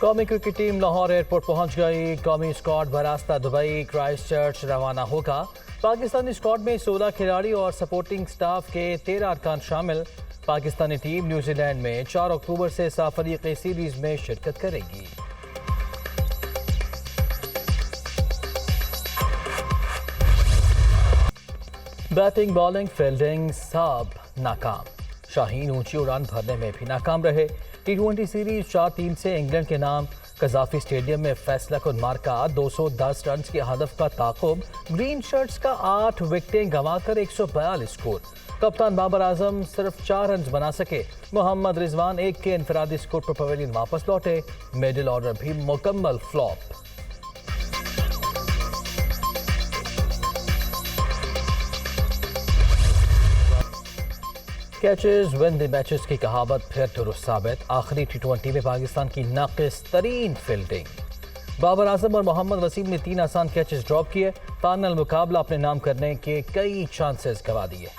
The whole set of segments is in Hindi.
कौमी क्रिकेट टीम लाहौर एयरपोर्ट पहुंच गई। कौमी स्क्वाड बरास्ता दुबई क्राइस्ट चर्च रवाना होगा। पाकिस्तानी स्क्वाड में 16 खिलाड़ी और सपोर्टिंग स्टाफ के 13 अरकान शामिल। पाकिस्तानी टीम न्यूजीलैंड में 4 अक्टूबर से साफरीक़ सीरीज में शिरकत करेगी। बैटिंग, बॉलिंग, फील्डिंग सब नाकाम। शाहीन ऊंची उड़ान भरने में भी नाकाम रहे। T20 सीरीज 4-3 से इंग्लैंड के नाम। कजाफी स्टेडियम में फैसला कुन मार्का 210 रन के हदफ का ताकुब। ग्रीन शर्ट्स का 8 विकेटें गंवाकर 142 स्कोर। कप्तान बाबर आजम सिर्फ 4 रन बना सके। मोहम्मद रिजवान 1 के इनफरादी स्कोर पर पवेलियन वापस लौटे। मिडिल ऑर्डर भी मुकम्मल flop. Catches win the matches की कहावत फिर दुरुस्त साबित। आखिरी T20 में पाकिस्तान की नाकिस तरीन फील्डिंग। बाबर आजम और मोहम्मद वसीम ने 3 आसान कैचेस ड्रॉप किए। फाइनल मुकाबला अपने नाम करने के कई चांसेस गंवा दिए।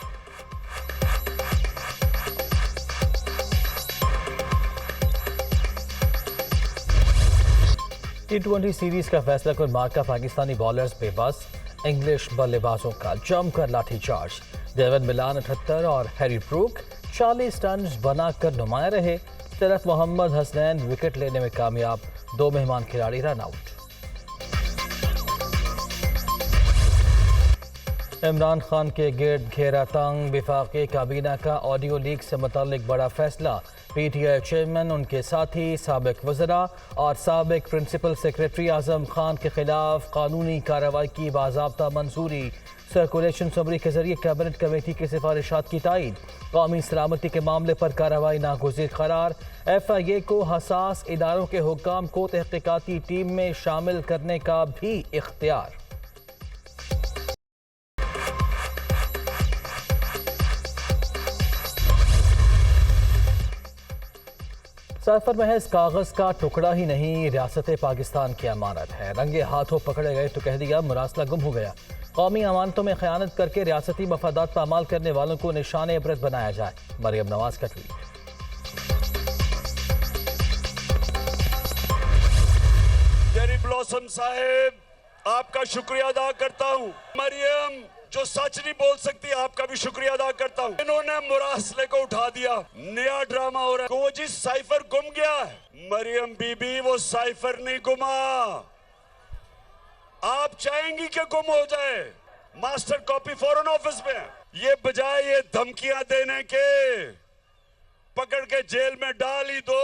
T20 सीरीज का फैसला कुन मार्का पाकिस्तानी बॉलर्स बेबस। इंग्लिश बल्लेबाजों का जमकर लाठीचार्ज। डेविड मिलान 78 और हैरी ब्रूक 40 रन बनाकर नुमाया रहे। तिलक मोहम्मद हसनैन विकेट लेने में कामयाब। 2 मेहमान खिलाड़ी रन आउट। इमरान खान के गिर्द घेरा तंग। विफाकी काबीना का ऑडियो लीक से मुताल्लिक बड़ा फैसला। PTI चेयरमैन, उनके साथी, साबिक वज़रा और साबिक प्रिंसिपल सेक्रेटरी आजम खान के खिलाफ कानूनी कार्रवाई की बाज़ाब्ता मंजूरी। सर्कुलेशन समरी के जरिए कैबिनेट कमेटी की सिफारिशात की तायीद। कौमी सलामती के मामले पर कार्रवाई नागुज़ीर करार। FIA को हसास इदारों के हुक्काम को तहकीकाती टीम में शामिल करने का भी इख्तियार। साइफर महज कागज का टुकड़ा ही नहीं, रियासत पाकिस्तान की अमानत है। रंगे हाथों पकड़े गए तो कह दिया मुरासला गुम हो गया। कौमी अमानतों में खयानत करके रियासती मफादात पर अमाल करने वालों को निशान इबरत बनाया जाए। मरियम नवाज का ट्वीट। चेरी ब्लॉसम साहेब, आपका शुक्रिया अदा करता हूँ। मरियम जो सच नहीं बोल सकती, आपका भी शुक्रिया अदा करता हूँ। इन्होंने मुरासले को उठा दिया। नया ड्रामा हो रहा है। वो जी साइफर गुम गया है। मरियम बीबी, वो साइफर नहीं गुमा। आप चाहेंगी कि गुम हो जाए। मास्टर कॉपी फॉरेन ऑफिस में। ये बजाय ये धमकियां देने के, पकड़ के जेल में डाल ही दो।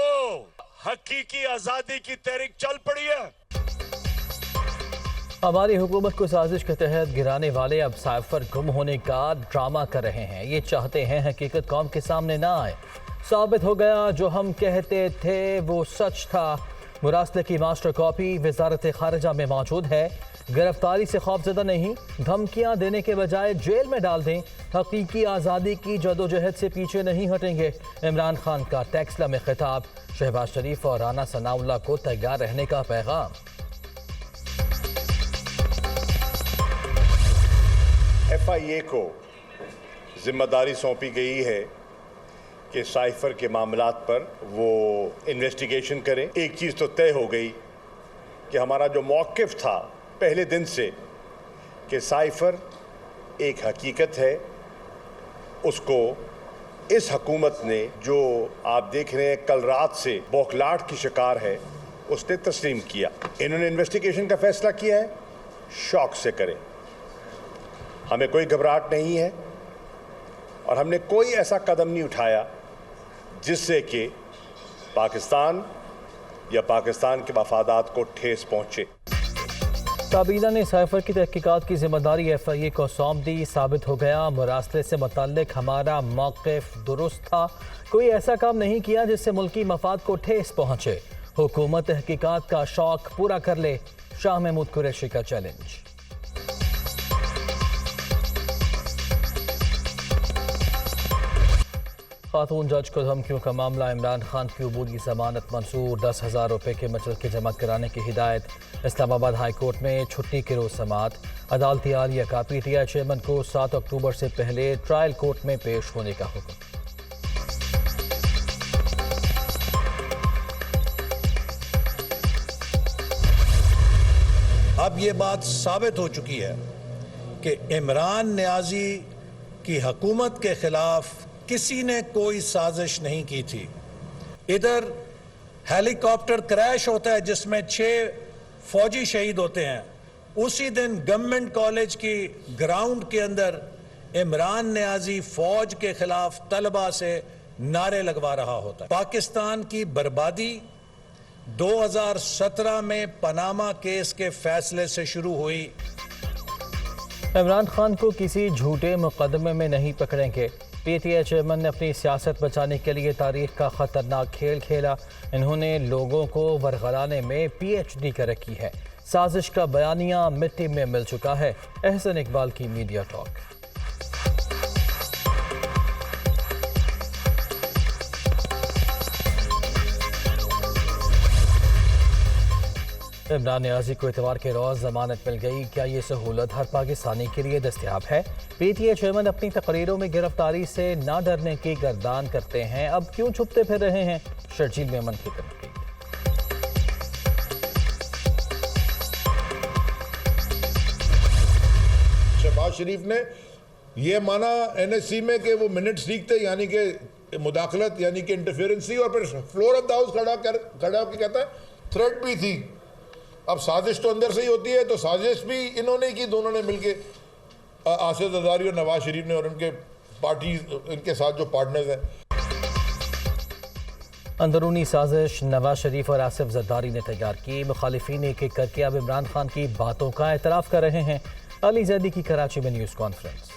हकीकी आजादी की तहरीक चल पड़ी है। हमारी हुकूमत को साजिश के तहत गिराने वाले अब साइफर गुम होने का ड्रामा कर रहे हैं। ये चाहते हैं हकीकत कौम के सामने ना आए। साबित हो गया जो हम कहते थे वो सच था। मुरासले की मास्टर कॉपी वजारत खारजा में मौजूद है। गिरफ्तारी से खौफजदा नहीं, धमकियां देने के बजाय जेल में डाल दें। हकीकी आज़ादी की जदोजहद से पीछे नहीं हटेंगे। इमरान खान का टेक्सला में खिताब। शहबाज शरीफ और राना सनाउल्लाह को तैयार रहने का पैगाम। FIA को जिम्मेदारी सौंपी गई है कि साइफर के मामलात पर वो इन्वेस्टिगेशन करें। एक चीज़ तो तय हो गई कि हमारा जो मौक़िफ़ था पहले दिन से कि साइफर एक हकीकत है, उसको इस हुकूमत ने, जो आप देख रहे हैं कल रात से बौखलाहट की शिकार है, उसने तस्लीम किया। इन्होंने इन्वेस्टिगेशन का फ़ैसला किया है, शौक से करें। हमें कोई घबराहट नहीं है और हमने कोई ऐसा कदम नहीं उठाया जिससे कि पाकिस्तान या पाकिस्तान के मफादात को ठेस पहुंचे। काबीना ने साइफर की तहकीकात की जिम्मेदारी FIA को सौंप दी। साबित हो गया मुरासले से मुताल्लिक हमारा मौक़िफ़ दुरुस्त था। कोई ऐसा काम नहीं किया जिससे मुल्की मफाद को ठेस पहुंचे। हुकूमत तहकीकात का शौक पूरा कर ले। शाह महमूद कुरैशी का चैलेंज। खातून जज को धमकियों का मामला। इमरान खान की अबूरी जमानत मंजूर। 10,000 रुपये के मुचलके जमा कराने की हिदायत। इस्लामाबाद हाई कोर्ट में छुट्टी के रोज समाअत। अदालती आलिया का PTI चेयरमैन को 7 अक्टूबर से पहले ट्रायल कोर्ट में पेश होने का हुक्म। अब ये बात साबित हो चुकी है कि इमरान नियाजी की हुकूमत के खिलाफ किसी ने कोई साजिश नहीं की थी। इधर हेलीकॉप्टर क्रैश होता है जिसमें 6 फौजी शहीद होते हैं, उसी दिन गवर्नमेंट कॉलेज की ग्राउंड के अंदर इमरान नियाजी फौज के खिलाफ तलबा से नारे लगवा रहा होता है। पाकिस्तान की बर्बादी 2017 में पनामा केस के फैसले से शुरू हुई। इमरान खान को किसी झूठे मुकदमे में नहीं पकड़ेंगे। पीटीआई चेयरमैन ने अपनी सियासत बचाने के लिए तारीख का खतरनाक खेल खेला। इन्होंने लोगों को वरगलाने में PhD कर रखी है। साजिश का बयानिया मिट्टी में मिल चुका है। एहसन इकबाल की मीडिया टॉक। इमरान नियाजी को इतवार के रोज जमानत मिल गई। क्या ये सहूलत हर पाकिस्तानी के लिए दस्तयाब है? पीटीआई चेयरमैन अपनी तकरीरों में गिरफ्तारी से ना डरने की गर्दान करते हैं, अब क्यों छुपते फिर रहे हैं? शर्जील मेमन की तनकीद। शहबाज शरीफ ने यह माना NSC में कि वो मिनट्स लीक थे, यानी कि मुदाखलत, यानी कि इंटरफेरेंसी, और फिर फ्लोर ऑफ द हाउस खड़ा होकर कहता है थ्रेट भी थी। अब साजिश तो अंदर से ही होती है, तो साजिश भी इन्होंने की, दोनों ने मिलके, आसिफ जरदारी और नवाज शरीफ ने, और उनके पार्टी, इनके साथ जो पार्टनर्स हैं। अंदरूनी साजिश नवाज शरीफ और आसिफ जरदारी ने तैयार की। मुखालिफिन एक एक करके अब इमरान खान की बातों का एतराफ़ कर रहे हैं। अली जैदी की कराची में न्यूज़ कॉन्फ्रेंस।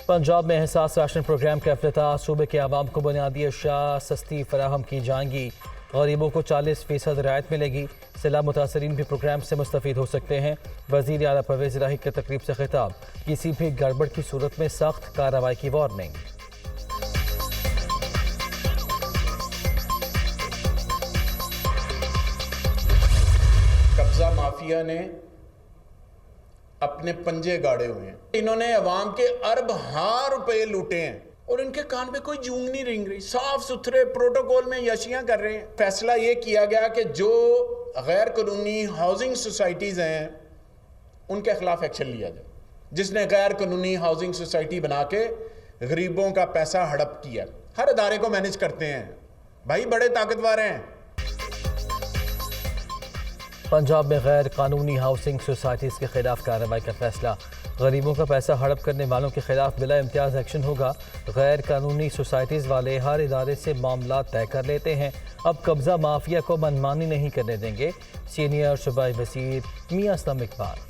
पंजाब में एहसास राशन प्रोग्राम का अफ्ताह। सूबे के आवाम को बुनियादी अशिया सस्ती फराहम की जाएंगी। गरीबों को 40% रियायत मिलेगी। सैलाब मुतासरीन भी प्रोग्राम से मुस्तफ़ीद हो सकते हैं। वज़ीर आला परवेज़ इलाही के तकरीब से खिताब। किसी भी गड़बड़ की सूरत में सख्त कार्रवाई की वार्निंग। कब्जा माफिया ने अपने पंजे गाड़े हुए हैं। इन्होंने अवाम के अरब रुपए लूटे हैं और इनके कान पे कोई जूंग नहीं रिंग रही। साफ सुथरे प्रोटोकॉल में यशियां कर रहे हैं। फैसला ये किया गया कि जो गैर कानूनी हाउसिंग सोसाइटीज हैं उनके खिलाफ एक्शन लिया जाए। जिसने गैर कानूनी हाउसिंग सोसाइटी बना के गरीबों का पैसा हड़प किया, हर अदारे को मैनेज करते हैं भाई, बड़े ताकतवर हैं। पंजाब में गैर कानूनी हाउसिंग सोसाइटीज़ के खिलाफ कार्रवाई का फैसला। गरीबों का पैसा हड़प करने वालों के खिलाफ बिला इम्तियाज़ एक्शन होगा। गैर कानूनी सोसाइटीज़ वाले हर इदारे से मामला तय कर लेते हैं। अब कब्जा माफिया को मनमानी नहीं करने देंगे। सीनियर सूबाई वज़ीर मियां असलम इकबाल।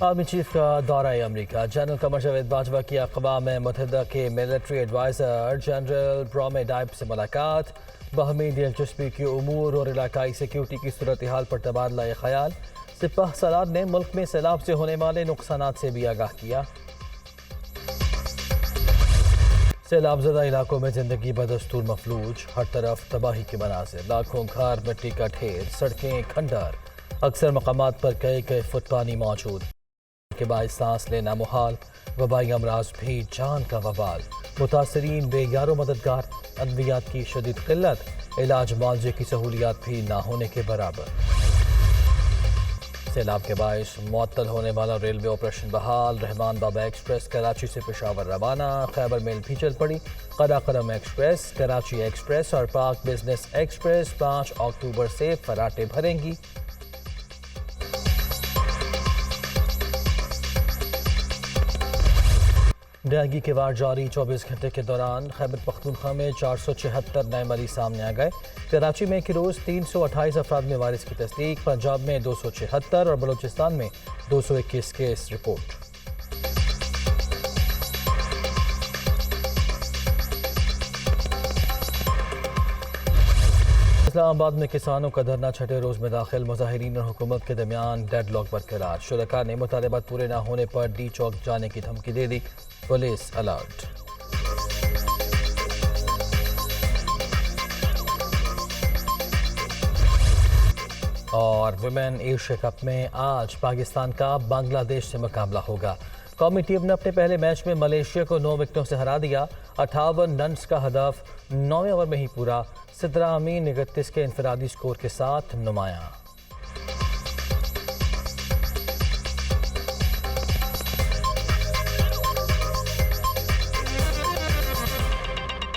आर्मी चीफ का दौरा अमरीका। जनरल कमर जावेद बाजवा की अक़वाम मुत्तहिदा के मिलिट्री एडवाइज़र जनरल ब्रॉमे डाइब से मुलाकात। बाहमी दिलचस्पी के उमूर और इलाकाई सिक्योरिटी की सूरत हाल पर तबादला ख्याल। सिपह सलार ने मुल्क में सैलाब से होने वाले नुकसानात से भी आगाह किया। सैलाब ज़दा इलाकों में जिंदगी बदस्तूर मफलूज। हर तरफ तबाही के मनाज़िर। लाखों घर मिट्टी का ढेर, सड़कें खंडर। अक्सर मकामात पर कई फुट पानी मौजूद के बायस सांस लेना मुहाल। वबाई अमराज भी जान का वबाल। मुतासरीन बेयारो मददगार। अद्वियात की शदीद किल्लत। इलाज मुआवजे की सहूलियात भी ना होने के बराबर। सैलाब के बायस मुअत्तल होने वाला रेलवे ऑपरेशन बहाल। रहमान बाबा एक्सप्रेस कराची से पेशावर रवाना। खैबर मेल भी चल पड़ी। कराकरम एक्सप्रेस, कराची एक्सप्रेस और पाक बिजनेस एक्सप्रेस 5 अक्टूबर से फराटे भरेंगी। डेंगू के वार जारी। 24 घंटे के दौरान खैबर पख्तूनख्वा में 476 नए मरीज सामने आ गए। कराची में एक रोज़ 328 अफराद में वायरस की तस्दीक। पंजाब में 276 और बलूचिस्तान में 221 केस रिपोर्ट। इस्लामाबाद में किसानों का धरना छठे रोज में दाखिल। मुजाहिरीन और हुकूमत के दरमियान डेडलॉक बरकरार। शुरका ने मुतालबात पूरे न होने पर डी चौक जाने की धमकी दे दी। Police alert. और वुमेन एशिया कप में आज पाकिस्तान का बांग्लादेश से मुकाबला होगा। कौमी टीम ने अपने पहले मैच में मलेशिया को 9 विकेटों से हरा दिया। 58 रन्स का हदफ 9वें ओवर में ही पूरा। सिद्रा अमीन 31 के इनफरादी स्कोर के साथ नुमाया।